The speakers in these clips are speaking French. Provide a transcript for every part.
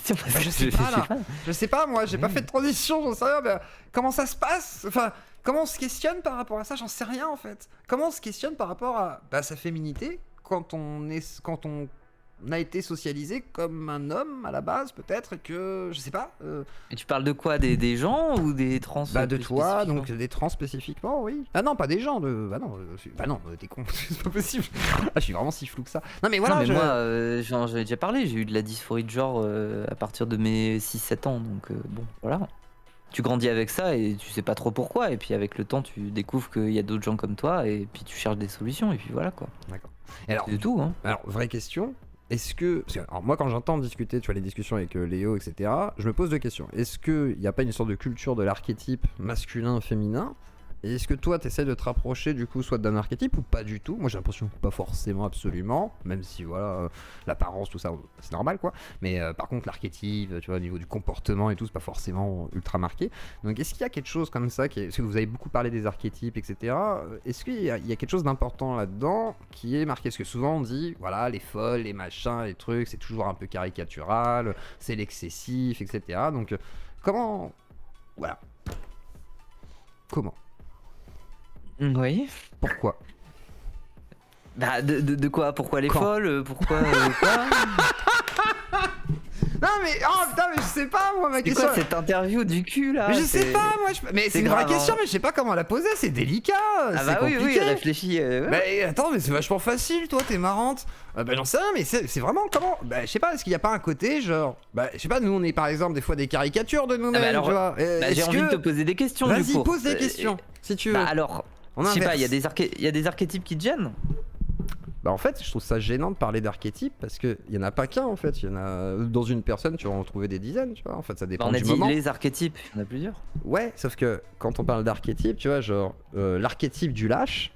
question parce Bah, que je sais pas là. pas. Je sais pas, moi, j'ai pas Ouais. fait de transition, j'en sais rien. Mais comment ça se passe? Enfin, comment on se questionne par rapport à ça? J'en sais rien en fait. Comment on se questionne par rapport à sa féminité quand on a été socialisé comme un homme à la base, peut-être que je sais pas. Et tu parles de quoi? Des gens ou des trans Bah de plus toi, spécifiquement? donc des trans spécifiquement, oui. Ah non, pas des gens de. Bah non, t'es con, c'est pas possible. Ah, je suis vraiment si flou que ça. Non mais voilà, Non, mais moi, j'en ai déjà parlé, j'ai eu de la dysphorie de genre à partir de mes 6-7 ans, donc bon, voilà. Tu grandis avec ça et tu sais pas trop pourquoi, et puis avec le temps, tu découvres qu'il y a d'autres gens comme toi, et puis tu cherches des solutions, et puis voilà quoi. D'accord. Et alors, C'est tout, hein. alors, vraie question. Est-ce que. Parce que, alors, moi, quand j'entends discuter, tu vois, les discussions avec Léo, etc., je me pose deux questions. Est-ce qu'il n'y a pas une sorte de culture de l'archétype masculin-féminin? Et est-ce que toi, tu essaies de te rapprocher, du coup, soit d'un archétype ou pas du tout? Moi, j'ai l'impression que pas forcément, absolument. Même si, voilà, l'apparence, tout ça, c'est normal, quoi. Mais par contre, l'archétype, tu vois, au niveau du comportement et tout, c'est pas forcément ultra marqué. Donc, est-ce qu'il y a quelque chose comme ça parce que vous avez beaucoup parlé des archétypes, etc. Est-ce qu'il y a quelque chose d'important là-dedans qui est marqué? Parce que souvent, on dit, voilà, les folles, les machins, les trucs, c'est toujours un peu caricatural, c'est l'excessif, etc. Donc, comment. Voilà. Comment? Oui. Pourquoi? Bah, de quoi? Pourquoi les Quand folles? Pourquoi quoi? Non mais oh putain mais je sais pas moi ma C'est question. quoi cette interview du cul là? Mais je sais pas moi mais c'est une vraie grave, hein. question mais je sais pas comment la poser, c'est délicat, Ah c'est bah oui, compliqué. réfléchis. Ouais. Bah attends mais c'est vachement facile toi, t'es marrante. Bah j'en sais rien mais c'est vraiment comment. Bah je sais pas, est-ce qu'il y a pas un côté genre bah je sais pas, nous on est par exemple des fois des caricatures de nous-mêmes, alors, tu vois. Bah, j'ai envie de te poser des questions du Vas-y coup. pose des questions si tu veux. Bah alors, On je sais pas, inverse. il y a des archétypes qui te gênent? Bah en fait je trouve ça gênant de parler d'archétypes parce que y en a pas qu'un en fait, il y en a dans une personne tu vas en trouver des dizaines, tu vois. En fait ça Bah, dépend on a du dit moment. les archétypes, il y en a plusieurs. Ouais, sauf que quand on parle d'archétype, tu vois, genre l'archétype du lâche,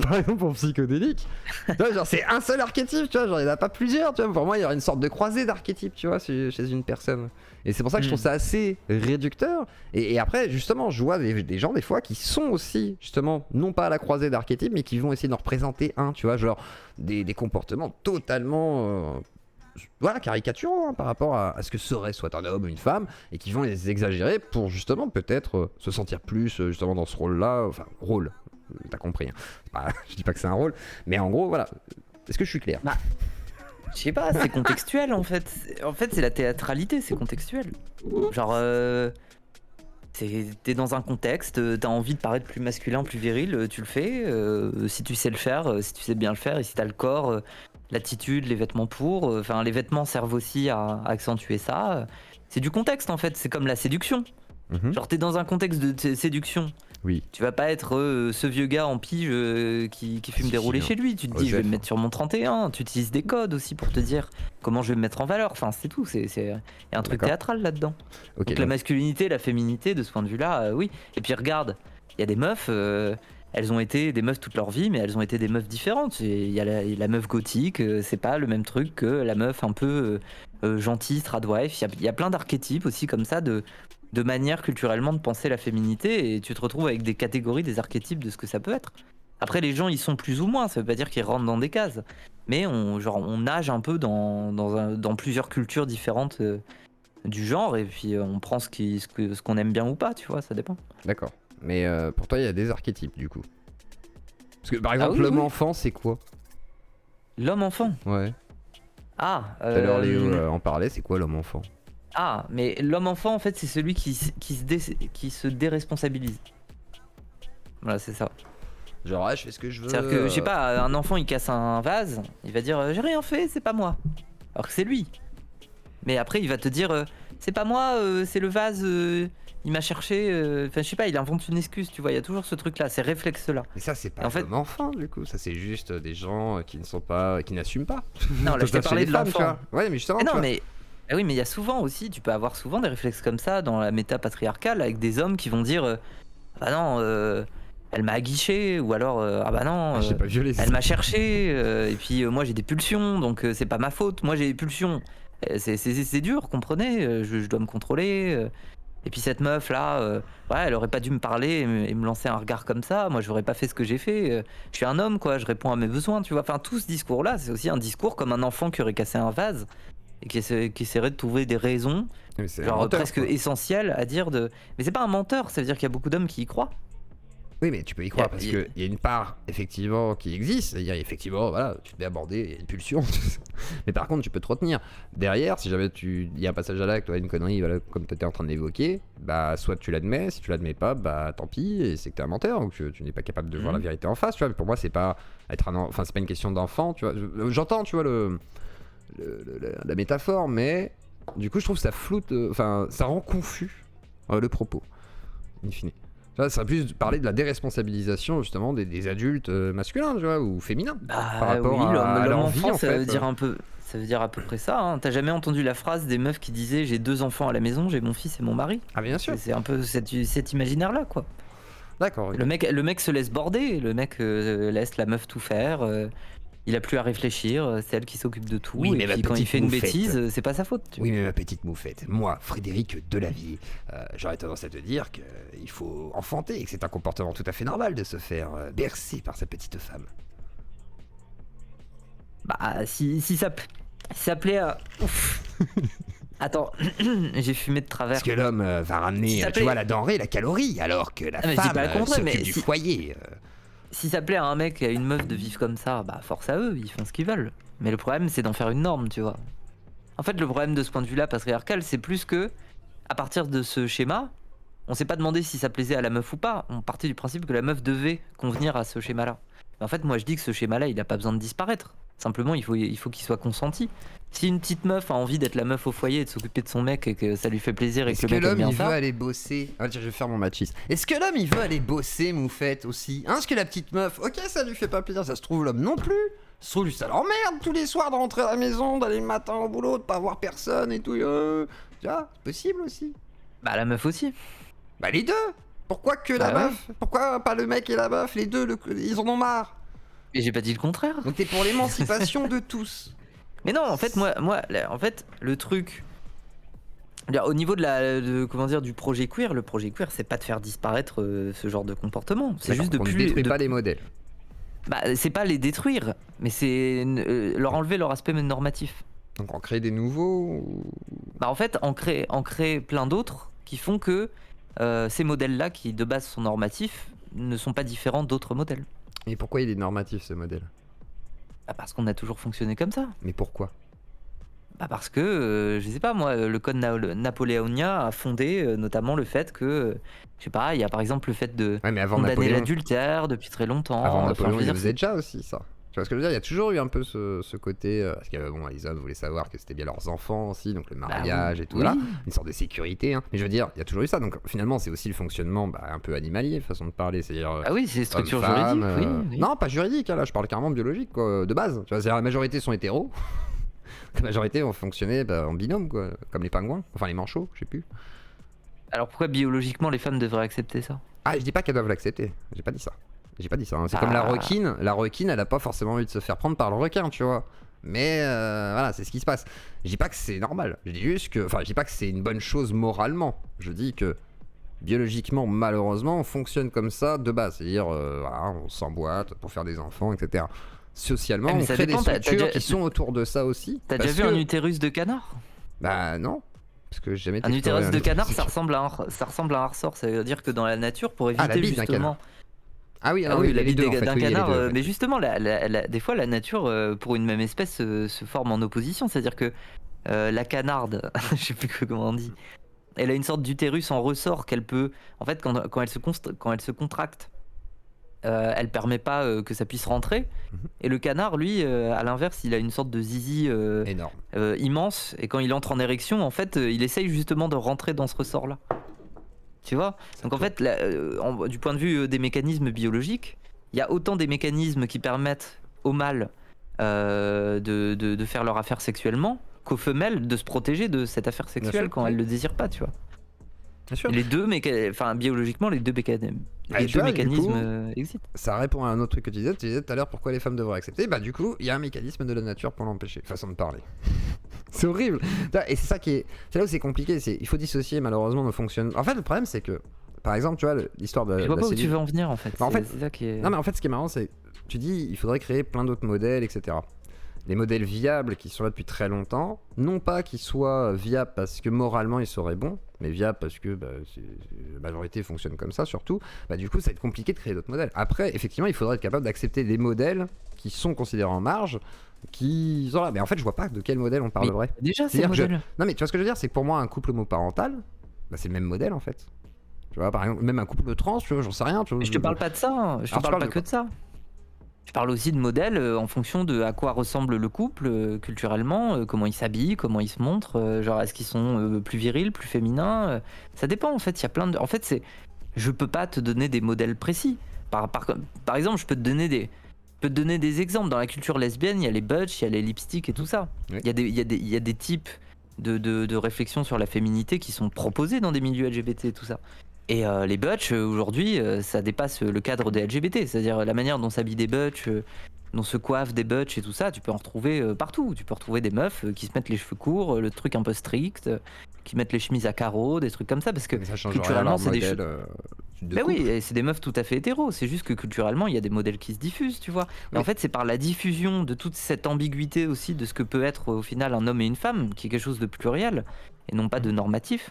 par exemple pour psychodélique, tu vois, genre c'est un seul archétype, tu vois, genre il n'y en a pas plusieurs, tu vois. Pour moi, il y aurait une sorte de croisée d'archétypes, tu vois, chez une personne. Et c'est pour ça que je trouve ça assez réducteur. Et après, justement, je vois des gens des fois qui sont aussi, justement, non pas à la croisée d'archétypes, mais qui vont essayer d'en représenter un, tu vois, genre des comportements totalement. Voilà, caricaturaux par rapport à ce que serait soit un homme ou une femme, et qui vont les exagérer pour justement peut-être se sentir plus justement dans ce rôle-là, enfin rôle, t'as compris, hein. Je dis pas que c'est un rôle, mais en gros voilà, est-ce que je suis clair? Bah, je sais pas, c'est contextuel en fait. En fait, c'est la théâtralité, c'est contextuel. Genre, t'es dans un contexte, t'as envie de paraître plus masculin, plus viril, tu le fais. Si tu sais le faire, si tu sais bien le faire, et si t'as le corps, l'attitude, les vêtements pour. Enfin, les vêtements servent aussi à accentuer ça. C'est du contexte en fait, c'est comme la séduction. Genre, t'es dans un contexte de séduction. Oui. Tu vas pas être ce vieux gars en pige qui fume Si, des roulés si, chez lui. Tu te dis, je vais Osef. me mettre sur mon 31. Tu utilises des codes aussi pour te dire comment je vais me mettre en valeur. Enfin, c'est tout. Il y a un truc D'accord. théâtral là-dedans. Ok. Donc la masculinité, la féminité, de ce point de vue-là, oui. Et puis regarde, il y a des meufs, elles ont été des meufs toute leur vie, mais elles ont été des meufs différentes. Il y a la meuf gothique, c'est pas le même truc que la meuf un peu gentille, stradwife. Il y a plein d'archétypes aussi comme ça de manière culturellement de penser la féminité, et tu te retrouves avec des catégories, des archétypes de ce que ça peut être. Après, les gens, ils sont plus ou moins, ça veut pas dire qu'ils rentrent dans des cases, mais on nage un peu dans plusieurs cultures différentes du genre, et puis on prend ce qu'on aime bien ou pas, tu vois, ça dépend. D'accord. Mais pour toi, il y a des archétypes du coup. Parce que par exemple, oui, l'homme oui. enfant, c'est quoi? L'homme-enfant. Ouais. Ah, Tout à l'heure, Léo en parlait, c'est quoi l'homme enfant? ah, mais l'homme-enfant, en fait, c'est celui qui se déresponsabilise. Voilà, c'est ça. Genre, ah, je fais ce que je veux. C'est-à-dire que, je sais pas, un enfant il casse un vase, il va dire j'ai rien fait, c'est pas moi. Alors que c'est lui. Mais après il va te dire c'est pas moi, c'est le vase, il m'a cherché. Enfin, je sais pas, il invente une excuse, tu vois, il y a toujours ce truc-là, ces réflexes-là. Mais ça, c'est pas Et en fait- l'homme enfant du coup, ça c'est juste des gens qui ne sont pas, qui n'assument pas. Non, là je t'ai Chez parlé les de femmes, l'enfant. tu vois. Ouais, mais justement. Mais tu non, vois. mais. Ah oui, mais il y a souvent aussi, tu peux avoir souvent des réflexes comme ça dans la méta patriarcale avec des hommes qui vont dire ah bah non, elle m'a aguiché, ou alors ah bah non, Ah, j'ai pas violé ça. elle m'a cherché, et puis moi j'ai des pulsions, donc c'est pas ma faute, moi j'ai des pulsions. C'est dur, comprenez, je dois me contrôler. Et puis cette meuf là, ouais, elle aurait pas dû me parler et me lancer un regard comme ça, moi j'aurais pas fait ce que j'ai fait. Je suis un homme quoi, je réponds à mes besoins, tu vois. Enfin, tout ce discours là, c'est aussi un discours comme un enfant qui aurait cassé un vase. et qui essaierait de trouver des raisons, Mais c'est un genre menteur, presque quoi. essentielles à dire de. Mais c'est pas un menteur, ça veut dire qu'il y a beaucoup d'hommes qui y croient. Oui, mais tu peux y croire parce Il y a- qu'il y a une part effectivement qui existe, c'est-à-dire effectivement, voilà, tu te fais aborder, il y a une pulsion, mais par contre, tu peux te retenir. Derrière, si jamais il y a un passage à l'acte, toi, une connerie, voilà, comme tu étais en train de l'évoquer, bah, soit tu l'admets, si tu l'admets pas, bah, tant pis, et c'est que t'es un menteur, ou que tu n'es pas capable de voir la vérité en face, tu vois. Mais pour moi, c'est pas enfin, c'est pas une question d'enfant, tu vois. J'entends, tu vois, la métaphore, mais du coup, je trouve que ça floute, enfin, ça rend confus le propos, in fine. Ça serait plus parler de la déresponsabilisation justement des adultes masculins, tu vois, ou féminins, par Bah rapport oui, à l'homme leur vie enfant, en ça veut fait. dire un peu. Ça veut dire à peu près ça. Hein. T'as jamais entendu la phrase des meufs qui disaient j'ai 2 enfants à la maison, j'ai mon fils et mon mari. Ah bien sûr, C'est un peu cet imaginaire-là, quoi. d'accord. Ok. Le mec se laisse border, le mec laisse la meuf tout faire. Il a plus à réfléchir, c'est elle qui s'occupe de tout. Oui, et mais ma puis quand il petite fait une moufette. bêtise, c'est pas sa faute. Tu vois. Oui, mais ma petite moufette, moi, Frédéric Delavier, j'aurais tendance à te dire qu'il faut enfanter et que c'est un comportement tout à fait normal de se faire bercer par sa petite femme. Bah, si ça plaît à. Ouf. Attends, j'ai fumé de travers. Parce que l'homme va ramener, Si ça tu plaît- vois, la denrée, la calorie, alors que la Ah, mais je dis femme pas le contraire, mais s'occupe du si- foyer. Si ça plaît à un mec et à une meuf de vivre comme ça, bah force à eux, ils font ce qu'ils veulent. Mais le problème, c'est d'en faire une norme, tu vois. En fait, le problème de ce point de vue-là patriarcal, c'est plus que, à partir de ce schéma, on s'est pas demandé si ça plaisait à la meuf ou pas. On partait du principe que la meuf devait convenir à ce schéma-là. Mais en fait, moi, je dis que ce schéma-là, il a pas besoin de disparaître. Simplement, il faut qu'il soit consenti. Si une petite meuf a envie d'être la meuf au foyer et de s'occuper de son mec et que ça lui fait plaisir et Est-ce que que le mec aime l'homme bien il veut ça, aller bosser? Ah tiens, je vais faire mon machiste. Est-ce que l'homme il veut aller bosser, moufette aussi? Hein, est-ce que la petite meuf, ok, ça lui fait pas plaisir, ça se trouve l'homme non plus. Ça se trouve lui ça l'emmerde tous les soirs de rentrer à la maison, d'aller le matin au boulot, de pas voir personne et tout. Tu vois, c'est possible aussi. bah la meuf aussi. Bah les deux. Pourquoi que la Bah ouais. meuf? Pourquoi pas le mec et la meuf? Les deux, ils en ont marre. Et j'ai pas dit le contraire. Donc t'es pour l'émancipation de tous. Mais non, en fait, en fait, le truc, au niveau comment dire, du projet queer, le projet queer, c'est pas de faire disparaître ce genre de comportement. C'est juste de on ne plus, détruit pas les modèles. bah, c'est pas les détruire, mais c'est leur enlever leur aspect normatif. Donc on crée des nouveaux. Bah, en fait, en créer plein d'autres qui font que ces modèles-là, qui de base sont normatifs, ne sont pas différents d'autres modèles. Et pourquoi il est normatif ce modèle? Bah, parce qu'on a toujours fonctionné comme ça. Mais pourquoi? Bah parce que, je sais pas moi, le code napoléonien a fondé notamment le fait que, je sais pas, il y a par exemple le fait de Ouais, mais avant condamner Napoléon. l'adultère depuis très longtemps. Avant Enfin, Napoléon, je veux il le dire, faisait déjà aussi, ça. Tu vois ce que je veux dire? Il y a toujours eu un peu ce côté. Parce que bon, les hommes voulaient savoir que c'était bien leurs enfants aussi, donc le mariage oui. et tout, Oui. là. Une sorte de sécurité. Hein. Mais je veux dire, il y a toujours eu ça. Donc finalement, c'est aussi le fonctionnement un peu animalier, façon de parler. C'est-à-dire. Ah oui, c'est structure homme-femme, juridique, oui, oui. Non, pas juridique, hein, là, je parle carrément biologique, quoi, de base. Tu vois, c'est-à-dire, la majorité sont hétéros. La majorité ont fonctionné en binôme, quoi. Comme les pingouins. Enfin, les manchots, je sais plus. Alors pourquoi biologiquement les femmes devraient accepter ça? Ah, je dis pas qu'elles doivent l'accepter. J'ai pas dit ça. J'ai pas dit ça. Hein. C'est comme la Ah. requine. La requine, elle a pas forcément envie de se faire prendre par le requin, tu vois. Mais voilà, c'est ce qui se passe. Je dis pas que c'est normal. Je dis juste que. Enfin, je dis pas que c'est une bonne chose moralement. Je dis que biologiquement, malheureusement, on fonctionne comme ça de base. C'est-à-dire, voilà, on s'emboîte pour faire des enfants, etc. Socialement, Ah, mais on ça crée dépend, des t'as structures déjà- qui sont autour de ça aussi. T'as parce déjà vu que- un utérus de canard? Bah non. Parce que j'ai jamais Un exploré utérus de canard, utérus. ça ressemble à un ressort. Ça veut dire que dans la nature, pour Ah, la éviter bite d'un justement. Ah oui, Ah oui, la les bite deux, en fait. d'un Oui, il y a les canard, deux, en fait. mais justement, des fois, la nature, pour une même espèce, se forme en opposition. C'est-à-dire que la canarde, je sais plus comment on dit, elle a une sorte d'utérus en ressort qu'elle peut. En fait, quand elle se contracte, elle permet pas que ça puisse rentrer. Mhm. Et le canard, lui, à l'inverse, il a une sorte de zizi Énorme. immense. Et quand il entre en érection, en fait, il essaye justement de rentrer dans ce ressort-là. Tu vois? Donc en fait, du point de vue des mécanismes biologiques, il y a autant des mécanismes qui permettent aux mâles de faire leur affaire sexuellement qu'aux femelles de se protéger de cette affaire sexuelle sûr, quand oui. elles le désirent pas, tu vois. Bien sûr. Et les deux, enfin biologiquement, les deux Ah, tu vois, du mécanismes coup, existent. Ça répond à un autre truc que tu disais. Tu disais tout à l'heure pourquoi les femmes devraient accepter. Bah du coup, il y a un mécanisme de la nature pour l'empêcher. Façon de parler. C'est horrible. Et c'est ça qui est. C'est là où c'est compliqué. Il faut dissocier malheureusement nos fonctionnements. En fait, le problème c'est que, par exemple, tu vois l'histoire de Je vois la pas où tu cellule. veux en venir en fait. Bah, en fait- C'est ça qui est. Non mais en fait, ce qui est marrant, c'est tu dis il faudrait créer plein d'autres modèles, etc. des modèles viables qui sont là depuis très longtemps, non pas qu'ils soient viables parce que moralement ils seraient bons, mais viables parce que la majorité fonctionne comme ça surtout, du coup ça va être compliqué de créer d'autres modèles. Après, effectivement, il faudrait être capable d'accepter des modèles qui sont considérés en marge, qui sont là. Mais en fait, je vois pas de quel modèle on parlerait. Déjà, c'est C'est-à-dire que modèle. Non mais tu vois ce que je veux dire, c'est que pour moi un couple homoparental, c'est le même modèle en fait. Tu vois, par exemple, même un couple trans, tu vois, j'en sais rien. Tu vois, Mais je te parle pas de ça, hein. Je te parle pas que de ça. Je parle aussi de modèles en fonction de à quoi ressemble le couple culturellement, comment ils s'habillent, comment ils se montrent, genre est-ce qu'ils sont plus virils, plus féminins, ça dépend en fait, il y a plein de... En fait, je peux pas te donner des modèles précis. Par exemple, je peux te donner des exemples. Dans la culture lesbienne, il y a les butch, il y a les lipsticks et tout ça. Oui. Il y a des types de réflexion sur la féminité qui sont proposés dans des milieux LGBT et tout ça. Et les butch, aujourd'hui, ça dépasse le cadre des LGBT. C'est-à-dire la manière dont s'habillent des butch, dont se coiffent des butch et tout ça, tu peux en retrouver partout. Tu peux retrouver des meufs qui se mettent les cheveux courts, le truc un peu strict, qui mettent les chemises à carreaux, des trucs comme ça. Parce que Mais ça change rien à culturellement, leur c'est des modèle, choses... de Ben oui, couple. et c'est des meufs tout à fait hétéros. C'est juste que culturellement, il y a des modèles qui se diffusent, tu vois. Et Oui. en fait, c'est par la diffusion de toute cette ambiguïté aussi de ce que peut être au final un homme et une femme, qui est quelque chose de pluriel et non pas de normatif,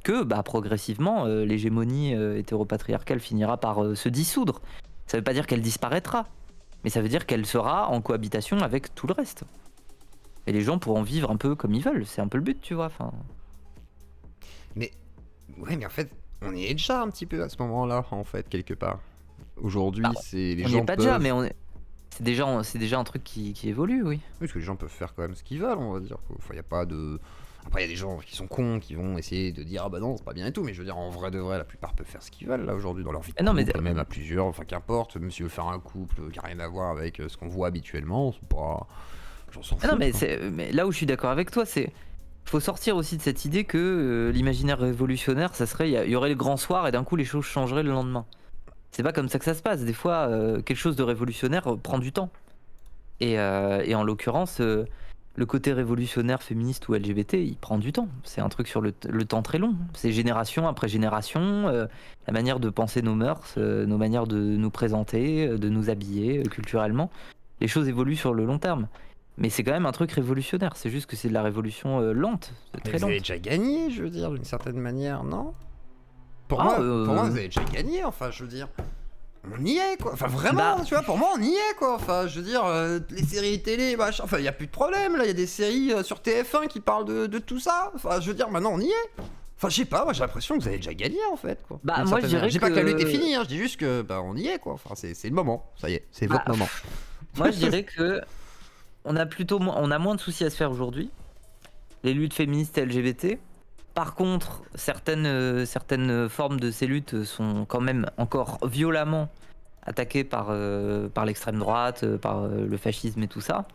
que progressivement l'hégémonie hétéropatriarcale finira par se dissoudre. Ça veut pas dire qu'elle disparaîtra, mais ça veut dire qu'elle sera en cohabitation avec tout le reste. Et les gens pourront vivre un peu comme ils veulent. C'est un peu le but, tu vois. Enfin, Mais ouais, mais en fait, on y est déjà un petit peu à ce moment-là, en fait, quelque part. Aujourd'hui, Bah, c'est les on n'y gens est pas peuvent. déjà, mais c'est déjà un truc qui évolue, oui. Oui, parce que les gens peuvent faire quand même ce qu'ils veulent, on va dire. Enfin, y a pas de. Après, il y a des gens qui sont cons, qui vont essayer de dire ah bah non, c'est pas bien et tout, mais je veux dire, en vrai de vrai, la plupart peuvent faire ce qu'ils veulent là aujourd'hui dans leur vie de Non, mais couple, même à plusieurs, enfin qu'importe, même s'ils veulent faire un couple qui a rien à voir avec ce qu'on voit habituellement, c'est pas. J'en s'en non, fous. mais là où je suis d'accord avec toi, c'est faut sortir aussi de cette idée que l'imaginaire révolutionnaire, ça serait il y aurait le grand soir et d'un coup les choses changeraient le lendemain. C'est pas comme ça que ça se passe. Des fois, quelque chose de révolutionnaire prend du temps. Et en l'occurrence, le côté révolutionnaire féministe ou LGBT, il prend du temps. C'est un truc sur le temps très long. C'est génération après génération, la manière de penser nos mœurs, nos manières de nous présenter, de nous habiller culturellement. Les choses évoluent sur le long terme. Mais c'est quand même un truc révolutionnaire. C'est juste que c'est de la révolution lente, Mais très vous avez lente. déjà gagné, je veux dire, d'une certaine manière, non pour Ah, moi, vous avez déjà gagné, enfin, je veux dire. On y est quoi, enfin vraiment, Bah- tu vois, pour moi on y est quoi, enfin je veux dire, les séries télé, machin, enfin y a plus de problème là, y a des séries sur TF1 qui parlent de tout ça, enfin je veux dire, maintenant on y est. Enfin je sais pas, moi j'ai l'impression que vous avez déjà gagné en fait quoi. Bah, D'une moi, je certaine dirais manière. Je dis pas que la lutte est que- finie, hein, je dis juste que on y est quoi, enfin c'est le moment, ça y est, c'est votre Bah, moment. Moi, je dirais que on a moins de soucis à se faire aujourd'hui. Les luttes féministes et LGBT. Par contre, certaines formes de ces luttes sont quand même encore violemment attaquées par l'extrême droite, par le fascisme et tout ça.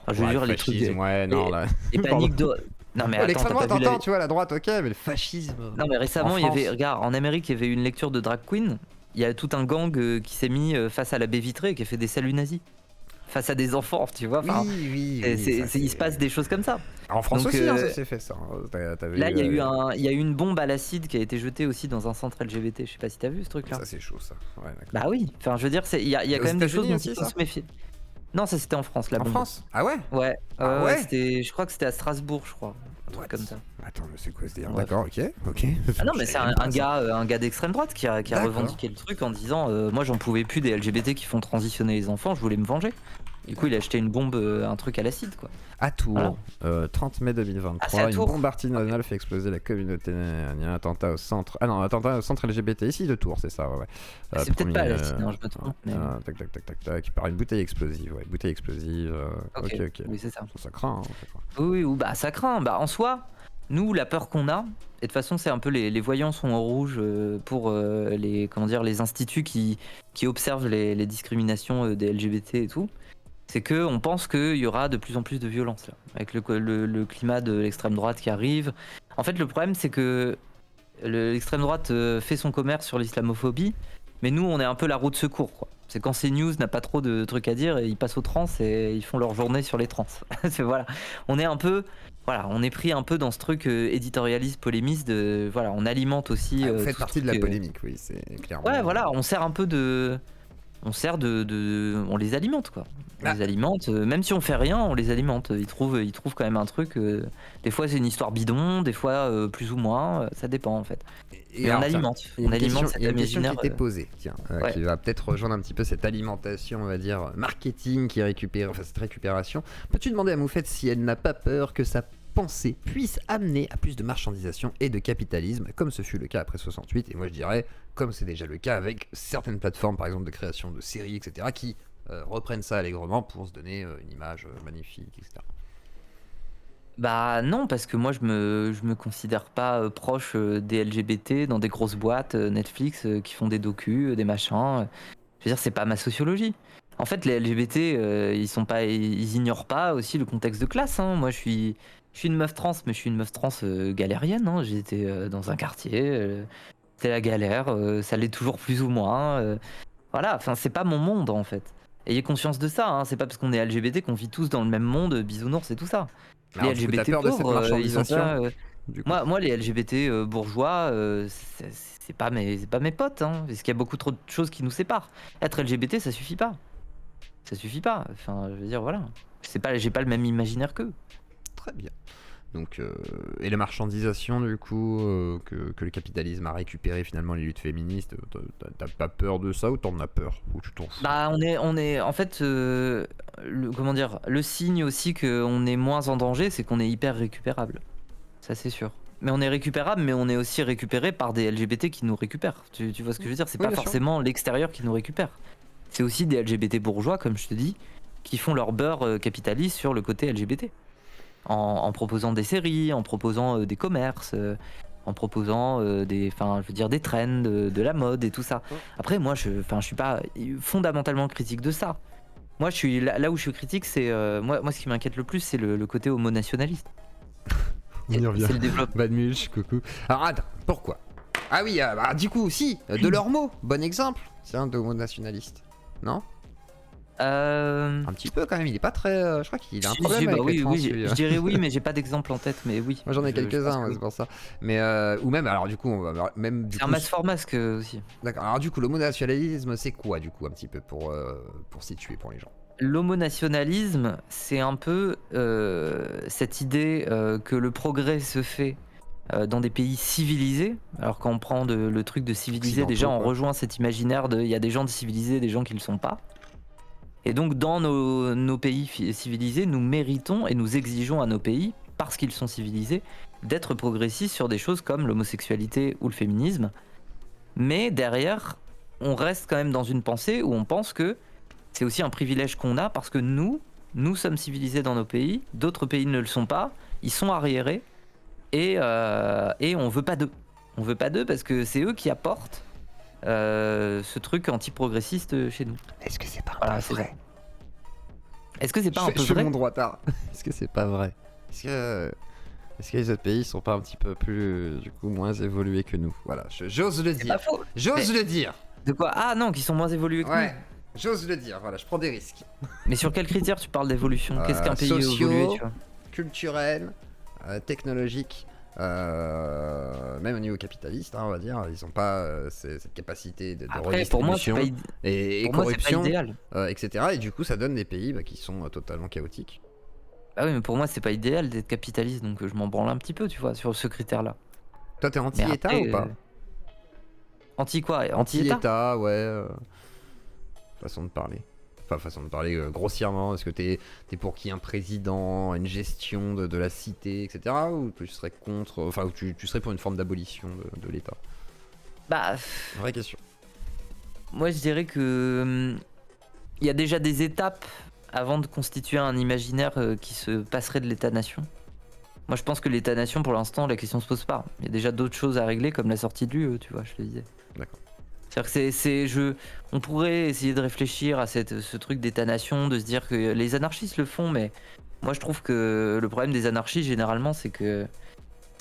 Enfin, je veux Ouais, dire, le les trucs. fascisme, ouais, non là. Les paniques de. Non, mais attends, L'extrême t'as droite, pas vu la- tu vois, la droite, ok, mais le fascisme. Non, mais récemment, en il y avait. France. Regarde, en Amérique, il y avait une lecture de drag queen. Il y a tout un gang qui s'est mis face à la baie vitrée et qui a fait des saluts nazis. Face à des enfants, tu vois. Enfin, Oui, il se passe des choses comme ça. En France Donc, aussi, hein, ça s'est fait ça. T'as vu, Là, il y a eu une bombe à l'acide qui a été jetée aussi dans un centre LGBT. Je sais pas si t'as vu ce truc-là. Ça c'est chaud ça. Ouais, d'accord. Bah oui. Enfin, je veux dire, il y a Et quand aux même des choses États-Unis dont aussi, il faut ça se méfier. Non, ça c'était en France, la En bombe. France? Ah ouais? Ouais. Ah ouais Je crois que c'était à Strasbourg, je crois. Un truc comme ça. Attends, mais c'est quoi ce délire? Bref. D'accord, ok. Ah non, mais Je c'est savais même pas ça. un gars d'extrême droite qui a D'accord. revendiqué le truc en disant moi j'en pouvais plus des LGBT qui font transitionner les enfants, je voulais me venger. Du coup, il a acheté une bombe, un truc à l'acide, quoi. À Tours, 30 mai Ah, c'est 2023, à une Tours. bombe artisanale fait exploser la communauté. Il y a un attentat au centre. Ah non, un attentat au centre LGBT ici de Tours, c'est ça, ouais. C'est peut-être pas à Premier, l'acide, hein, je me trompe. Mais... tac, par une bouteille explosive, ouais, bouteille explosive. Ok. Oui, c'est ça. Ça craint, hein, en fait, quoi. Oui, ou bah ça craint. Bah en soi, nous la peur qu'on a, et de toute façon c'est un peu les voyants sont en rouge pour les instituts qui observent les discriminations des LGBT et tout. C'est que on pense qu'il y aura de plus en plus de violence là, avec le climat de l'extrême droite qui arrive. En fait, le problème c'est que l'extrême droite fait son commerce sur l'islamophobie, mais nous on est un peu la roue de secours, quoi. C'est quand CNews n'a pas trop de trucs à dire et ils passent aux trans et ils font leur journée sur les trans. Voilà, on est un peu, voilà, on est pris un peu dans ce truc éditorialiste, polémiste. Voilà, on alimente aussi. Vous tout faites ce partie de la truc, polémique, oui, c'est clairement. Ouais, voilà, on sert un peu de. on les alimente quoi. On Ah. les alimente, même si on fait rien, on les alimente. Ils trouvent quand même un truc. Des fois c'est une histoire bidon, des fois plus ou moins, ça dépend en fait. Et Mais on alors, tiens, alimente, il y a on une question, alimente cet il y a une question qui imaginaire. était posée, tiens, Ouais. qui va peut-être rejoindre un petit peu cette alimentation, on va dire, marketing qui récupère, enfin cette récupération. Peux-tu demander à Moufette si elle n'a pas peur que sa pensée puisse amener à plus de marchandisation et de capitalisme, comme ce fut le cas après 68, et moi je dirais, comme c'est déjà le cas avec certaines plateformes, par exemple de création de séries, etc., qui reprennent ça allègrement pour se donner une image magnifique, etc. Bah non, parce que moi je me considère pas proche des LGBT dans des grosses boîtes Netflix qui font des docus, des machins. Je veux dire, c'est pas ma sociologie. En fait, les LGBT, ils ignorent pas aussi le contexte de classe. Hein. Moi, je suis une meuf trans, mais je suis une meuf trans galérienne. Hein. J'étais dans un quartier, c'était la galère, ça l'est toujours plus ou moins. Voilà, enfin, c'est pas mon monde en fait. Ayez conscience de ça. Hein. C'est pas parce qu'on est LGBT qu'on vit tous dans le même monde, bisounours et tout ça. Les Alors du coup, t'as LGBT peur de cette pauvres, ils ont marchandisation, pas. du coup? Moi, les LGBT bourgeois, c'est pas mes potes. Hein, parce qu'il y a beaucoup trop de choses qui nous séparent. Être LGBT, ça suffit pas. Ça suffit pas. Enfin, je veux dire, voilà. J'ai pas le même imaginaire qu'eux. Très bien. Donc, et la marchandisation, du coup, que le capitalisme a récupéré finalement les luttes féministes, t'as pas peur de ça ou t'en as peur? Ou tu t'en fous? Bah, on est, en fait, comment dire, le signe aussi qu'on est moins en danger, c'est qu'on est hyper récupérable. Ça, c'est sûr. Mais on est récupérable, mais on est aussi récupéré par des LGBT qui nous récupèrent. Tu vois ce que je veux dire? C'est Oui, pas bien sûr. forcément l'extérieur qui nous récupère. C'est aussi des LGBT bourgeois, comme je te dis, qui font leur beurre capitaliste sur le côté LGBT. En proposant des séries, en proposant des commerces, en proposant enfin, je veux dire, des trends, de la mode et tout ça. Après, moi, je suis pas fondamentalement critique de ça. Moi, je suis là où je suis critique, c'est moi, ce qui m'inquiète le plus, c'est le côté homonationaliste. On y revient. C'est le développement. Bad Mulch, coucou. Alors attends, pourquoi? Ah oui, bah, du coup, si, de leurs mots, bon exemple. C'est un d'homo-nationaliste. Non? Un petit peu quand même, il est pas très. Je crois qu'il a un problème avec les oui, trans, oui, lui. je dirais oui, mais j'ai pas d'exemple en tête, mais oui. Moi j'en ai Je pense quelques-uns, que ouais, oui. c'est pour ça. Mais, ou même, alors du coup, on va même du C'est un coup. mass for masque aussi. D'accord, alors du coup, l'homonationalisme, c'est quoi du coup, un petit peu pour situer pour les gens? L'homonationalisme, c'est un peu cette idée que le progrès se fait dans des pays civilisés. Alors quand on prend le truc de civilisé, déjà Occidentaux, on quoi. rejoint cet imaginaire de il y a des gens de civilisés, des gens qui ne le sont pas. Et donc dans nos pays civilisés, nous méritons et nous exigeons à nos pays, parce qu'ils sont civilisés, d'être progressistes sur des choses comme l'homosexualité ou le féminisme. Mais derrière, on reste quand même dans une pensée où on pense que c'est aussi un privilège qu'on a parce que nous sommes civilisés dans nos pays, d'autres pays ne le sont pas, ils sont arriérés et on veut pas d'eux. On veut pas d'eux parce que c'est eux qui apportent ce truc anti-progressiste chez nous. Est-ce que c'est pas un Voilà, peu c'est vrai? ça. Est-ce que c'est pas un peu Je fais vrai? mon droit tard. Est-ce que c'est pas vrai? Est-ce que les autres pays sont pas un petit peu plus, du coup, moins évolués que nous? Voilà, j'ose le C'est pas dire. faux. J'ose Mais- le dire. De quoi? Ah non, qui sont moins évolués que Ouais, j'ose le dire. Voilà, je prends des risques. nous. Mais sur quels critères tu parles d'évolution? Qu'est-ce qu'un pays sociaux, évolué, tu vois? Culturels, technologiques, même au niveau capitaliste, hein, on va dire, ils ont pas cette capacité de Après, pour moi, c'est redistribution pas, et pour moi, c'est pas corruption, idéal. etc. Et du coup, ça donne des pays qui sont totalement chaotiques. Ah oui, mais pour moi, c'est pas idéal d'être capitaliste, donc je m'en branle un petit peu, tu vois, sur ce critère-là. Toi, t'es Mais anti-État après, ou pas? anti quoi? Anti-État? Anti-État, ouais. Façon de parler. Enfin, façon de parler grossièrement. Est-ce que t'es pour qui un président, une gestion de la cité, etc. Ou tu serais contre. Enfin, ou tu serais pour une forme d'abolition de l'État? Bah, Vraie question. moi, je dirais que il y a déjà des étapes avant de constituer un imaginaire qui se passerait de l'État-nation. Moi, je pense que l'État-nation, pour l'instant, la question se pose pas. Il y a déjà d'autres choses à régler, comme la sortie de l'UE, tu vois, je te disais. D'accord. C'est-à-dire que on pourrait essayer de réfléchir à ce truc d'État-nation, de se dire que les anarchistes le font, mais moi, je trouve que le problème des anarchistes, généralement, c'est que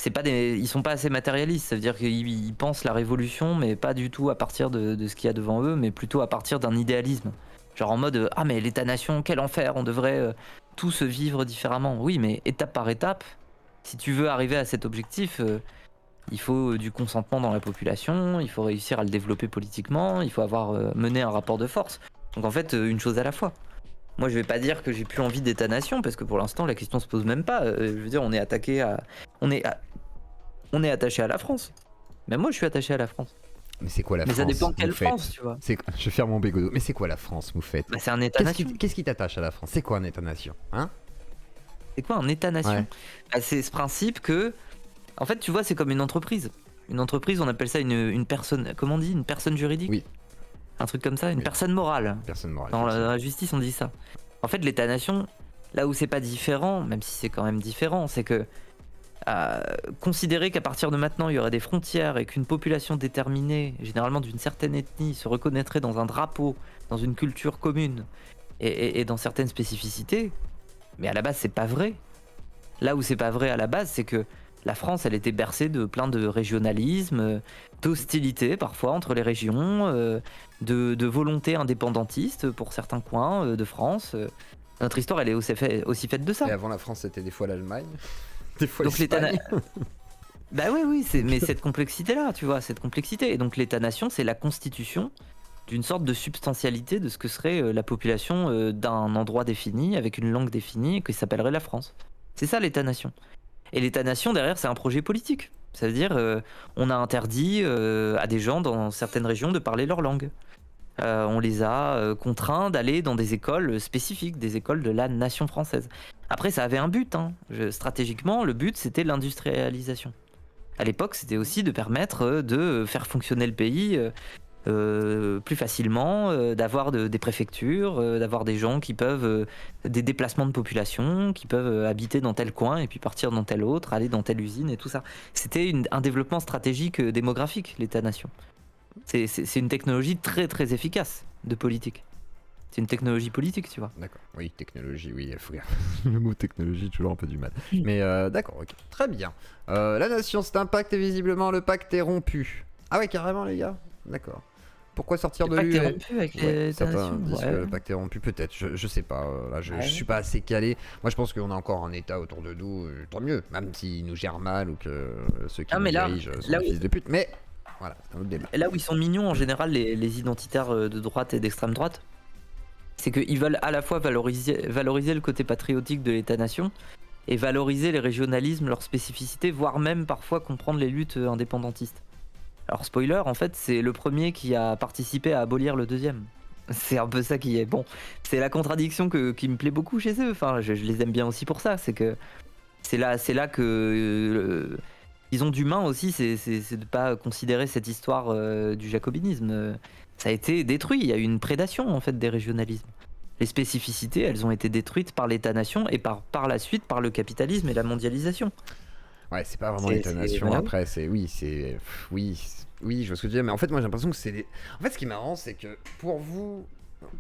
ils sont pas assez matérialistes. Ça veut dire qu'ils pensent la révolution, mais pas du tout à partir de ce qu'il y a devant eux, mais plutôt à partir d'un idéalisme. Genre en mode ah mais l'État-nation, quel enfer, on devrait tous vivre différemment. Oui, mais étape par étape, si tu veux arriver à cet objectif, il faut du consentement dans la population, il faut réussir à le développer politiquement, il faut avoir mené un rapport de force. Donc en fait, une chose à la fois. Moi, je vais pas dire que j'ai plus envie d'État-nation, parce que pour l'instant, la question se pose même pas. Je veux dire, on est, on est attaché à la France. Même moi, je suis attaché à la France. Mais c'est quoi la Mais France, ça dépend de quelle Moufette? France, tu vois. Je vais faire mon bégodo. Mais c'est quoi la France, Moufette? Bah, c'est un État-nation. Qu'est-ce qui t'attache à la France? C'est quoi un État-nation? Hein? C'est quoi un État-nation? Ouais. Bah, c'est ce principe que, en fait, tu vois, c'est comme une entreprise. Une entreprise, on appelle ça une personne, comment on dit? Une personne juridique? Oui. Un truc comme ça, une Oui. personne morale. Personne morale. Dans la justice, on dit ça. En fait, l'État-nation, là où c'est pas différent, même si c'est quand même différent, c'est que considérer qu'à partir de maintenant, il y aurait des frontières et qu'une population déterminée, généralement d'une certaine ethnie, se reconnaîtrait dans un drapeau, dans une culture commune et dans certaines spécificités, mais à la base, c'est pas vrai. Là où c'est pas vrai à la base, c'est que la France, elle était bercée de plein de régionalisme, d'hostilité parfois entre les régions, de volonté indépendantiste pour certains coins de France. Notre histoire, elle est aussi faite de ça. Et avant la France, c'était des fois l'Allemagne, des fois Donc l'Espagne. Bah oui, mais cette complexité-là, tu vois, cette complexité. Et donc l'État-nation, c'est la constitution d'une sorte de substantialité de ce que serait la population d'un endroit défini, avec une langue définie, qui s'appellerait la France. C'est ça l'État-nation. Et l'État-nation, derrière, c'est un projet politique. Ça veut dire, on a interdit à des gens dans certaines régions de parler leur langue. On les a contraints d'aller dans des écoles spécifiques, des écoles de la nation française. Après, ça avait un but. Stratégiquement, le but, c'était l'industrialisation. À l'époque, c'était aussi de permettre de faire fonctionner le pays plus facilement, d'avoir des préfectures, d'avoir des gens qui peuvent, des déplacements de population, qui peuvent habiter dans tel coin et puis partir dans tel autre, aller dans telle usine et tout ça. C'était un développement stratégique démographique, l'État-nation. C'est une technologie très très efficace de politique. C'est une technologie politique, tu vois. D'accord, oui, technologie, oui, il faut le mot technologie, toujours un peu du mal. Mais d'accord, ok, très bien. La nation, c'est un pacte et visiblement le pacte est rompu. Ah ouais, carrément, les gars. D'accord. Pourquoi sortir de Le pacte est l'UE? rompu avec Certains l'État-nation. disent que Ouais. le pacte est rompu, peut-être, je sais pas, là je Ouais. suis pas assez calé. Moi je pense qu'on a encore un état autour de nous, tant mieux, même s'ils nous gèrent mal ou que ceux qui Ah, nous mais là- dirigent sont là des où- fils de pute, mais voilà, c'est un autre débat. Là où ils sont mignons en général, les identitaires de droite et d'extrême droite, c'est qu'ils veulent à la fois valoriser le côté patriotique de l'État-nation et valoriser les régionalismes, leurs spécificités, voire même parfois comprendre les luttes indépendantistes. Alors spoiler, en fait, c'est le premier qui a participé à abolir le deuxième. C'est un peu ça qui est bon. C'est la contradiction qui me plaît beaucoup chez eux. Enfin, je les aime bien aussi pour ça. C'est que c'est là que ils ont d'humain aussi, c'est de pas considérer cette histoire du jacobinisme. Ça a été détruit. Il y a eu une prédation en fait des régionalismes. Les spécificités, elles ont été détruites par l'État-nation et par la suite par le capitalisme et la mondialisation. Ouais, c'est pas vraiment C'est- l'État-nation, voilà. après, oui, je vois ce que tu veux dire, mais en fait, moi j'ai l'impression que En fait, ce qui est marrant, c'est que pour vous,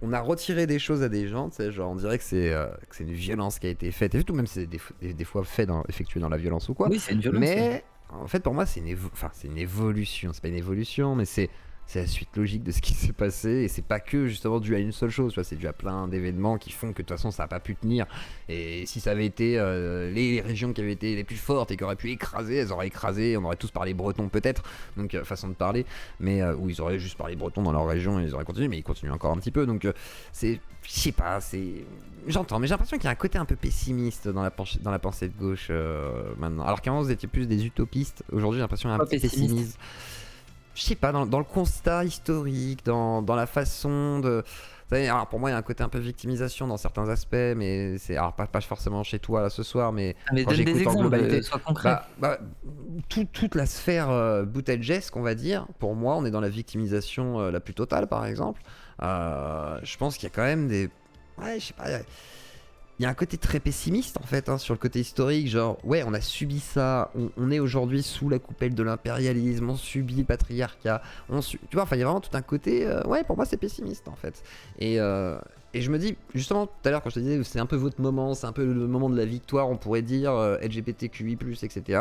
on a retiré des choses à des gens, tu sais, genre on dirait que c'est une violence qui a été faite, et surtout même c'est des fois effectué dans la violence ou quoi, Oui, c'est une violence. mais en fait, pour moi, c'est une évolution, c'est pas une évolution, mais c'est la suite logique de ce qui s'est passé, et c'est pas que justement dû à une seule chose, tu vois, c'est dû à plein d'événements qui font que de toute façon ça a pas pu tenir, et si ça avait été les régions qui avaient été les plus fortes et qui auraient pu écraser, elles auraient écrasé, on aurait tous parlé breton peut-être, donc façon de parler, mais ou ils auraient juste parlé breton dans leur région et ils auraient continué, mais ils continuent encore un petit peu, donc je sais pas, j'entends, mais j'ai l'impression qu'il y a un côté un peu pessimiste dans la pensée de gauche maintenant, alors qu'avant vous étiez plus des utopistes, aujourd'hui j'ai l'impression qu'il y a un Pas petit pessimiste. pessimisme. Je sais pas, dans le constat historique, dans la façon de... Vous savez, alors pour moi, il y a un côté un peu victimisation dans certains aspects, mais c'est... Alors, pas forcément chez toi, là, ce soir, mais Mais quand donne des j'écoute en exemples, globalité... sois concret. Toute la sphère bouteillegesque, on va dire, pour moi, on est dans la victimisation la plus totale, par exemple. Je pense qu'il y a quand même des... Ouais, je sais pas... Il y a un côté très pessimiste en fait sur le côté historique, genre ouais on a subi ça, on est aujourd'hui sous la coupelle de l'impérialisme, on subit le patriarcat, tu vois, enfin il y a vraiment tout un côté, ouais pour moi c'est pessimiste en fait. Et je me dis, justement tout à l'heure quand je te disais c'est un peu votre moment, c'est un peu le moment de la victoire, on pourrait dire, LGBTQI+, etc.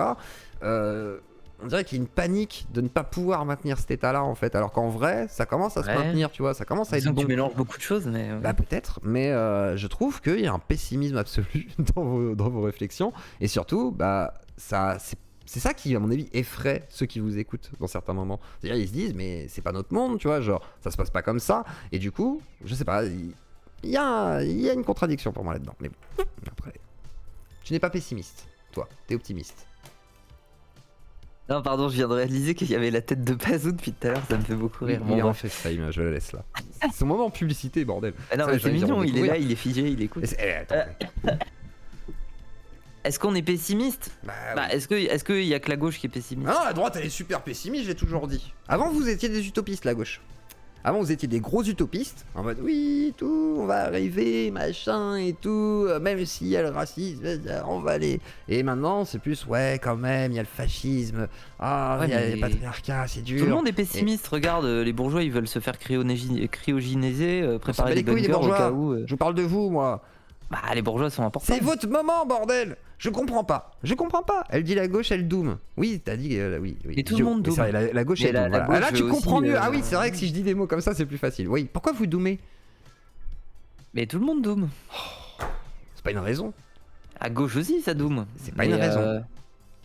On dirait qu'il y a une panique de ne pas pouvoir maintenir cet état-là en fait, alors qu'en vrai ça commence à se Ouais. maintenir, tu vois, ça commence à être Disons que bon. tu mélanges beaucoup de choses, mais Bah peut-être, mais je trouve qu'il y a un pessimisme absolu dans vos réflexions, et surtout, bah ça, C'est ça qui, à mon avis, effraie ceux qui vous écoutent dans certains moments. C'est-à-dire, ils se disent, mais c'est pas notre monde, tu vois, genre, ça se passe pas comme ça. Et du coup, je sais pas, il y a une contradiction pour moi là-dedans. Mais bon, après, tu n'es pas pessimiste, toi, t'es optimiste. Non, pardon, je viens de réaliser qu'il y avait la tête de Pazou depuis tout à l'heure, ça me fait beaucoup rire. Il est Bon, en fait FaceTime, je le laisse là. C'est son moment publicité, bordel. ah non, Ça, mais les c'est gens, ils iront mignon, il est découvrir. là, il est figé, il écoute. Attends, Est-ce qu'on est pessimiste? bah, Bah, oui. est-ce qu'il y a que la gauche qui est pessimiste? Ah non, la droite elle est super pessimiste, j'ai toujours dit. Avant vous étiez des utopistes, la gauche. Avant vous étiez des gros utopistes, en mode oui, tout, on va arriver, machin et tout, même s'il y a le racisme, on va aller. Et maintenant c'est plus, ouais, quand même, il y a le fascisme, ah, Ouais, il y a mais le patriarcat, c'est dur. Tout le monde est pessimiste, regarde, les bourgeois ils veulent se faire cryogéniser, On s'en bat préparer des les couilles, les bunkers au bourgeois. cas où. Je vous parle de vous, moi. Bah, les bourgeois sont importants. C'est votre moment, bordel. Je comprends pas. Elle dit la gauche, elle doom. Oui, t'as dit oui. Et tout le monde Oui, c'est doom. vrai, la gauche, Mais elle la- doom. la Voilà. Ah, là, gauche tu aussi, comprends mieux. Ah oui, c'est vrai que si je dis des mots comme ça, c'est plus facile. Oui. Pourquoi vous doomez? Mais tout le monde doom. C'est pas une raison. À gauche aussi, ça doom. C'est pas une raison.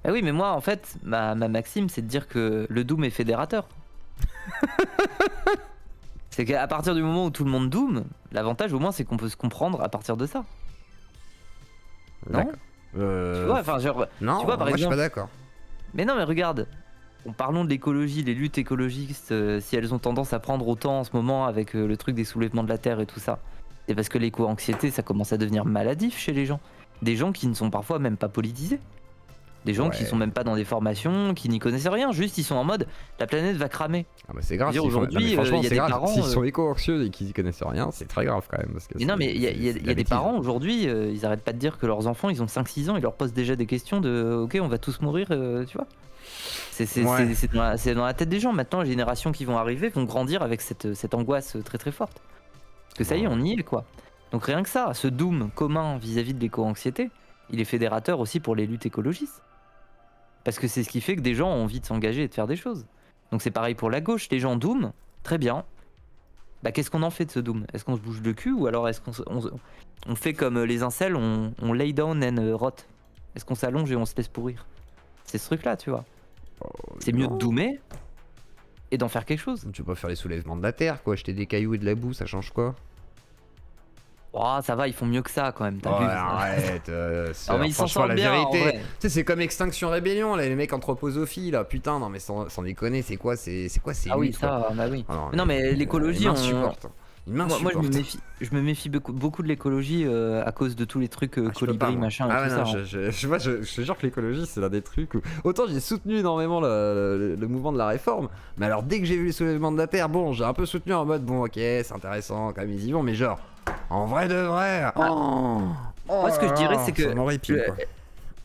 Ah oui, mais moi, en fait, ma maxime, c'est de dire que le doom est fédérateur. C'est qu'à partir du moment où tout le monde doom, l'avantage au moins, c'est qu'on peut se comprendre à partir de ça. Non? D'accord. Tu vois, enfin, genre, non, tu vois, par moi je suis exemple- pas d'accord. Mais non, mais regarde, parlons de l'écologie, les luttes écologistes, si elles ont tendance à prendre autant en ce moment avec le truc des soulèvements de la terre et tout ça, c'est parce que l'éco-anxiété, ça commence à devenir maladif chez les gens. Des gens qui ne sont parfois même pas politisés. Des gens qui Ouais. sont même pas dans des formations, qui n'y connaissent rien, juste ils sont en mode la planète va cramer. Ah bah c'est grave. Je veux dire, s'ils font- aujourd'hui, non, mais franchement, y a c'est des grave. parents, S'ils sont éco-anxieux et qu'ils y connaissent rien, c'est très grave quand même. Parce que Mais non, mais il y a, c'est y a de la des bêtise. parents aujourd'hui, ils arrêtent pas de dire que leurs enfants ils ont 5-6 ans, ils leur posent déjà des questions de ok, on va tous mourir, tu vois. Ouais. C'est dans la tête des gens. Maintenant, les générations qui vont arriver vont grandir avec cette angoisse très très forte. Parce que ça y est, Ouais. on y est quoi. Donc rien que ça, ce doom commun vis-à-vis de l'éco-anxiété, il est fédérateur aussi pour les luttes écologistes. Parce que c'est ce qui fait que des gens ont envie de s'engager et de faire des choses. Donc c'est pareil pour la gauche, les gens doom, très bien. Bah qu'est-ce qu'on en fait de ce doom? Est-ce qu'on se bouge le cul ou alors est-ce on fait comme les incels, on lay down and rot? Est-ce qu'on s'allonge et on se laisse pourrir? C'est ce truc-là, tu vois. C'est mieux de non. doomer et d'en faire quelque chose. Tu peux pas faire les soulèvements de la terre, quoi. Jeter des cailloux et de la boue, ça change quoi? Oh, ça va, ils font mieux que ça quand même. T'as Ouais, vu arrête. Non, mais ils s'en franchement, sortent la bien, en vérité. Tu vrai. sais, c'est comme Extinction Rébellion, là, les mecs anthroposophie, là. Putain, non, mais sans déconner, c'est quoi ces Ah oui, luttes, quoi. ça, bah oui. Ah Non, mais l'écologie, ils on- m'insupportent. Ils Moi, je me m'insupportent. méfie, beaucoup de l'écologie à cause de tous les trucs Ah, je peux pas, colibri, moi. machin, Ah et ouais, tout non, ça. Hein. je te jure que l'écologie, c'est l'un des trucs où... Autant j'ai soutenu énormément le mouvement de la réforme, mais alors dès que j'ai vu les soulèvements de la terre, bon, j'ai un peu soutenu en mode, bon, ok, c'est intéressant, quand même, ils y vont, mais genre, en vrai de vrai... Moi, ce que je dirais, c'est que ça m'horripile, le- quoi.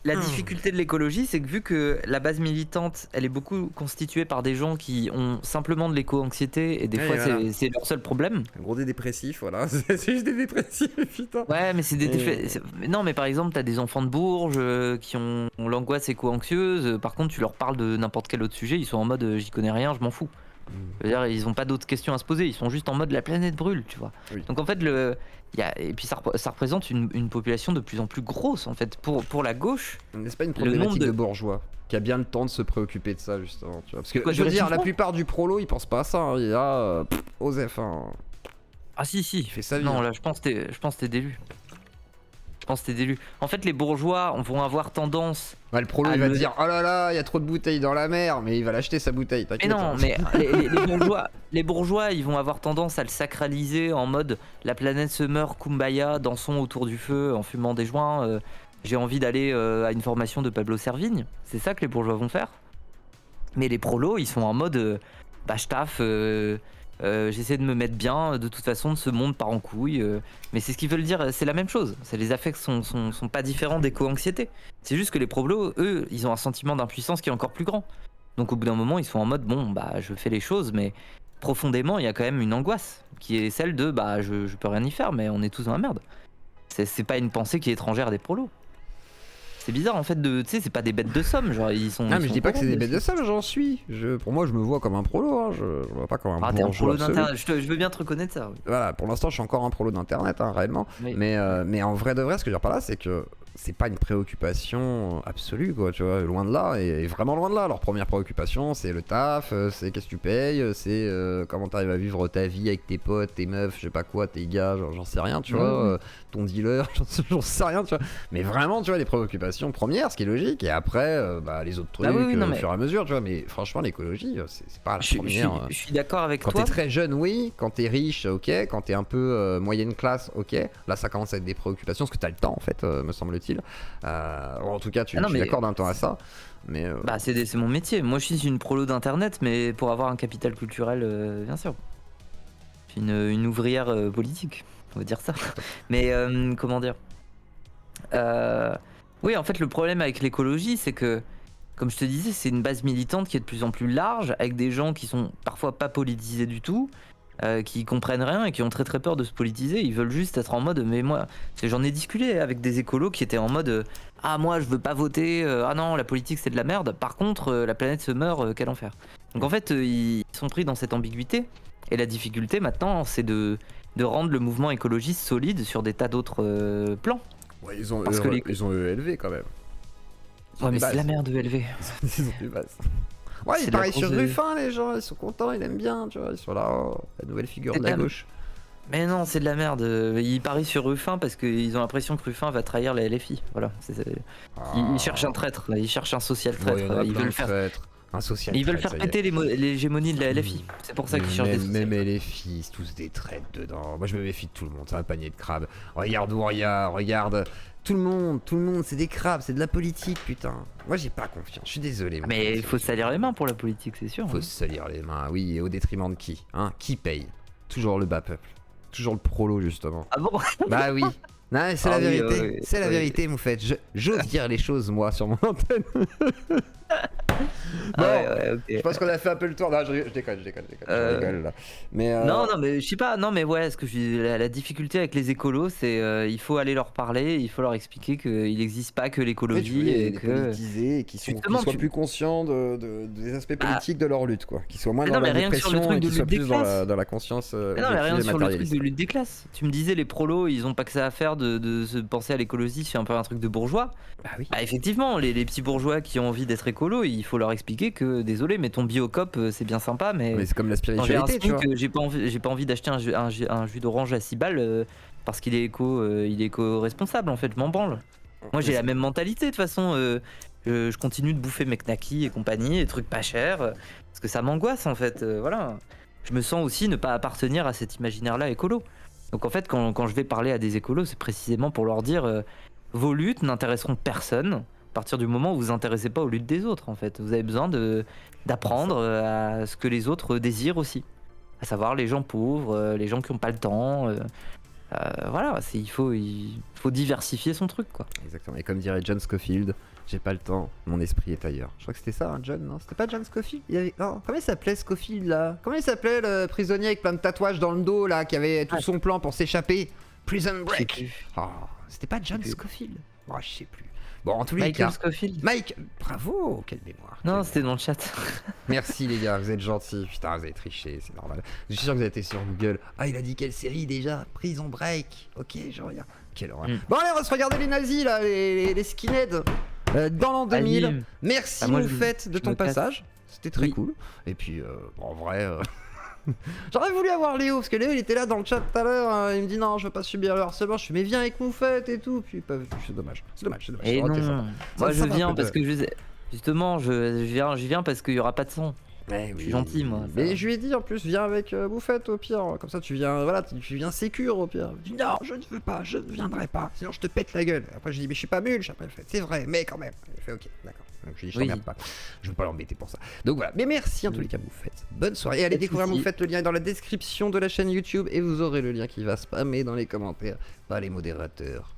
La difficulté de l'écologie, c'est que vu que la base militante, elle est beaucoup constituée par des gens qui ont simplement de l'éco-anxiété et des Ouais, fois voilà. c'est leur seul problème. Un gros des dépressifs, voilà, c'est juste des dépressifs, putain. Ouais, mais c'est des Et- Non, mais par exemple, t'as des enfants de Bourges qui ont l'angoisse éco-anxieuse. Par contre, tu leur parles de n'importe quel autre sujet, ils sont en mode j'y connais rien, je m'en fous. Je veux dire, ils ont pas d'autres questions à se poser, ils sont juste en mode la planète brûle, tu vois. Oui. Donc en fait, et puis ça représente une population de plus en plus grosse en fait pour la gauche. N'est-ce pas une Le problématique nombre de- de bourgeois qui a bien le temps de se préoccuper de ça, justement, tu vois. Parce que, Quoi, je veux du dire, la réchauffement plupart du prolo, ils pensent pas à ça, hein. Il y a... Osef, hein. Ah si si. Il fait sa vie, Non hein. là, je pense que t'es délu. En fait, les bourgeois vont avoir tendance. Ouais, le prolo, Ah, il va le- dire oh là là, il y a trop de bouteilles dans la mer, mais il va l'acheter sa bouteille, Mais t'inquiète. non, hein. mais les bourgeois, ils vont avoir tendance à le sacraliser en mode la planète se meurt, kumbaya, dansons autour du feu en fumant des joints. J'ai envie d'aller à une formation de Pablo Servigne. C'est ça que les bourgeois vont faire. Mais les prolos, ils sont en mode bah je taffe, j'essaie de me mettre bien. De toute façon, ce monde part en couille. Mais c'est ce qu'ils veulent dire, c'est la même chose. C'est les affects sont pas différents d'éco-anxiété. C'est juste que les prolos, eux, ils ont un sentiment d'impuissance qui est encore plus grand. Donc au bout d'un moment, ils sont en mode bon, bah je fais les choses, mais profondément, il y a quand même une angoisse qui est celle de bah je peux rien y faire, mais on est tous dans la merde. C'est pas une pensée qui est étrangère des prolos. C'est bizarre en fait tu sais, c'est pas des bêtes de somme, genre ils sont. Ah, ils mais je sont dis pas que c'est des corrompus bêtes de aussi. somme, j'en suis. Pour moi, je me vois comme un prolo, hein. Je me vois pas comme un Ah, t'es un bourgeois prolo absolu. d'internet, je veux bien te reconnaître ça. Oui. Voilà, pour l'instant, je suis encore un prolo d'internet, hein, réellement. Oui. Mais en vrai de vrai, ce que je veux dire par là, c'est que c'est pas une préoccupation absolue, quoi, tu vois, loin de là, et vraiment loin de là. Leur première préoccupation, c'est le taf, c'est qu'est-ce que tu payes, c'est comment t'arrives à vivre ta vie avec tes potes, tes meufs, je sais pas quoi, tes gars, genre, j'en sais rien, tu vois, ton dealer, j'en sais rien, tu vois. Mais vraiment, tu vois, les préoccupations premières, ce qui est logique, et après, bah, les autres trucs, au fur et à mesure, tu vois. Mais franchement, l'écologie, c'est pas la première. Je suis d'accord avec quand toi. Quand t'es très jeune, oui. Quand t'es riche, ok. Quand t'es un peu moyenne classe, ok. Là, ça commence à être des préoccupations, parce que t'as le temps, en fait, me semble-t-il. En tout cas, tu accordes un temps à ça. Mais bah, c'est mon métier. Moi, je suis une prolo d'internet, mais pour avoir un capital culturel, bien sûr. Je suis une ouvrière politique, on va dire ça. Mais comment dire, oui, en fait, le problème avec l'écologie, c'est que, comme je te disais, c'est une base militante qui est de plus en plus large, avec des gens qui sont parfois pas politisés du tout, qui comprennent rien et qui ont très très peur de se politiser. Ils veulent juste être en mode, mais moi, j'en ai discuté avec des écolos qui étaient en mode, ah moi je veux pas voter, ah non la politique c'est de la merde, par contre la planète se meurt, quel enfer. Donc en fait ils sont pris dans cette ambiguïté, et la difficulté maintenant c'est de rendre le mouvement écologiste solide sur des tas d'autres plans. Ouais, ils ont ELV quand même. Ouais, mais c'est la merde ELV. Ils ont du base. Ouais, ils parient sur Ruffin, les gens, ils sont contents, ils aiment bien, tu vois, ils sont là, oh, la nouvelle figure de la gauche. Mais non, c'est de la merde. Ils parient sur Ruffin parce qu'ils ont l'impression que Ruffin va trahir la LFI. Voilà. Ils cherchent un traître, ils cherchent un social traître. Ouais, ils veulent faire un social ils veulent faire péter l'hégémonie de la LFI. C'est pour ça qu'ils cherchent des socials. Même LFI, c'est tous des traîtres dedans. Moi, je me méfie de tout le monde, c'est un panier de crabes. Regarde Ouria, regarde. Tout le monde, c'est des crabes, c'est de la politique, putain. Moi, j'ai pas confiance, je suis désolé. Mais il faut se salir les mains pour la politique, c'est sûr. Faut se salir les mains, oui, et au détriment de qui, hein? Qui paye? Toujours le bas peuple. Toujours le prolo, justement. Ah bon? Bah oui. Non, c'est la vérité. C'est la vérité, Moufette. J'ose dire les choses, moi, sur mon antenne. Bon, okay. Je pense qu'on a fait un peu le tour. Non, je déconne. Je rigole, là. Mais non, mais je sais pas. Non, mais ouais, ce que la difficulté avec les écolos, c'est il faut aller leur parler, il faut leur expliquer qu'il n'existe pas que l'écologie et que politisés et qu'ils soient plus conscients des aspects politiques de leur lutte, quoi. Qu'ils soient moins dans la dépression et qu'ils soient plus dans la conscience. Non, mais rien sur le truc de lutte des classes. Tu me disais les prolos, ils ont pas que ça à faire de se penser à l'écologie, c'est un peu un truc de bourgeois. Bah oui. Bah effectivement, les petits bourgeois qui ont envie d'être écolo, il faut leur expliquer que désolé, mais ton biocop c'est bien sympa, mais c'est comme la spiritualité, tu vois. J'ai pas envie d'acheter un jus d'orange à 6 balles parce qu'il est éco-responsable, en fait, je m'en branle. Moi j'ai la même mentalité de toute façon, je continue de bouffer mes knackis et compagnie, des trucs pas chers, parce que ça m'angoisse en fait, voilà. Je me sens aussi ne pas appartenir à cet imaginaire-là écolo. Donc en fait quand je vais parler à des écolos, c'est précisément pour leur dire vos luttes n'intéresseront personne à partir du moment où vous vous intéressez pas aux luttes des autres en fait. Vous avez besoin d'apprendre à ce que les autres désirent aussi. À savoir les gens pauvres, les gens qui n'ont pas le temps. Voilà, il faut diversifier son truc, quoi. Exactement. Et comme dirait John Scofield, j'ai pas le temps, mon esprit est ailleurs. Je crois que c'était ça, hein, John, non? C'était pas John Scofield? Non, comment il s'appelait Scofield là? Comment il s'appelait le prisonnier avec plein de tatouages dans le dos là, qui avait tout son plan pour s'échapper? Prison Break. Oh, c'était pas John Scofield? Oh, je sais plus. Bon, en tous les cas. Scofield. Mike, bravo, quelle mémoire. Non, c'était dans le chat. Merci les gars, vous êtes gentils. Putain, vous avez triché, c'est normal. Je suis sûr que vous avez été sur Google. Ah, il a dit quelle série déjà? Prison Break. Ok, je regarde. Quelle horreur. Bon, allez, on va se regarder les nazis là, les skinheads. Dans l'an 2000. Merci Moufette de ton passage. C'était très cool. Et puis, en vrai. J'aurais voulu avoir Léo, parce que Léo il était là dans le chat tout à l'heure, hein, il me dit non je veux pas subir le harcèlement, je suis mais viens avec Moufette et tout, puis c'est dommage. Et non, moi je viens parce que justement je viens parce qu'il y aura pas de son. Je suis gentil moi. Mais je lui ai dit en plus viens avec Moufette au pire, comme ça tu viens, voilà, tu viens sécure au pire. Je dis non je ne veux pas, je ne viendrai pas, sinon je te pète la gueule. Après je dis mais je suis pas mulche, après elle fait c'est vrai mais quand même. Il fait ok d'accord. Donc je dis je t'emmerde pas, je veux pas l'embêter pour ça. Donc voilà, mais merci en tous les cas Moufette. Bonne soirée et allez découvrir Moufette, le lien est dans la description de la chaîne YouTube et vous aurez le lien qui va spammer dans les commentaires par les modérateurs.